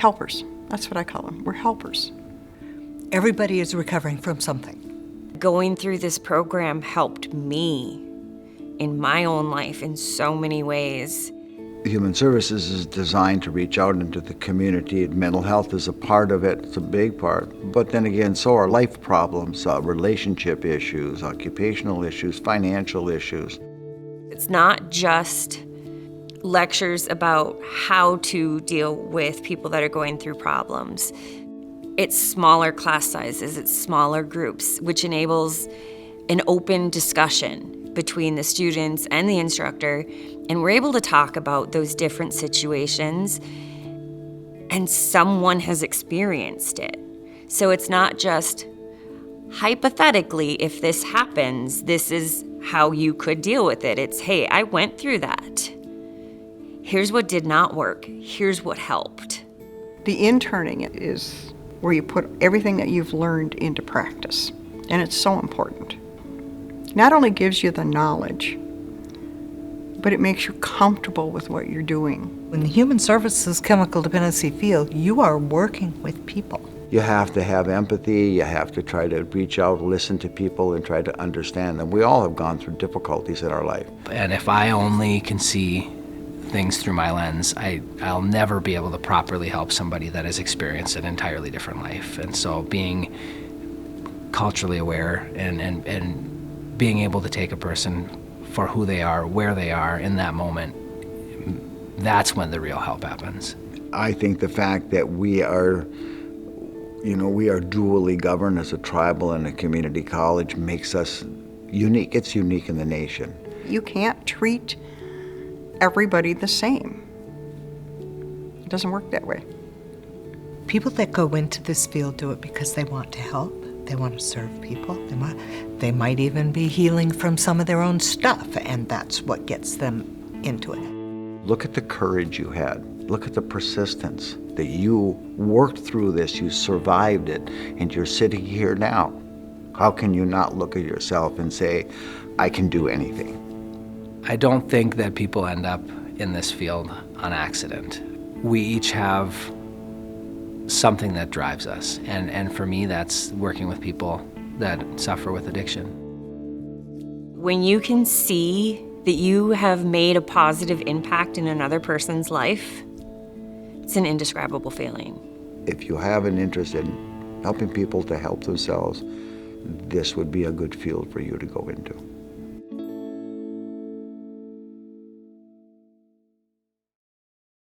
helpers. That's what I call them. We're helpers. Everybody is recovering from something. Going through this program helped me in my own life in so many ways. Human Services is designed to reach out into the community. Mental health is a part of it. It's a big part. But then again, so are life problems, relationship issues, occupational issues, financial issues. It's not just lectures about how to deal with people that are going through problems. It's smaller class sizes, it's smaller groups, which enables an open discussion between the students and the instructor, and we're able to talk about those different situations, and someone has experienced it. So it's not just hypothetically, if this happens, this is how you could deal with it. It's, hey, I went through that. Here's what did not work. Here's what helped. The interning is where you put everything that you've learned into practice, and it's so important. It not only gives you the knowledge, but it makes you comfortable with what you're doing. In the human services chemical dependency field, you are working with people. You have to have empathy. You have to try to reach out, listen to people, and try to understand them. We all have gone through difficulties in our life. And if I only can see things through my lens, I'll never be able to properly help somebody that has experienced an entirely different life. And so being culturally aware and being able to take a person for who they are, where they are in that moment, that's when the real help happens. I think the fact that we are dually governed as a tribal and a community college makes us unique. It's unique in the nation. You can't treat everybody the same. It doesn't work that way. People that go into this field do it because they want to help. They want to serve people. They might even be healing from some of their own stuff, and that's what gets them into it. Look at the courage you had. Look at the persistence that you worked through this, you survived it, and you're sitting here now. How can you not look at yourself and say, I can do anything? I don't think that people end up in this field on accident. We each have something that drives us, and for me, that's working with people that suffer with addiction. When you can see that you have made a positive impact in another person's life, it's an indescribable feeling. If you have an interest in helping people to help themselves, this would be a good field for you to go into.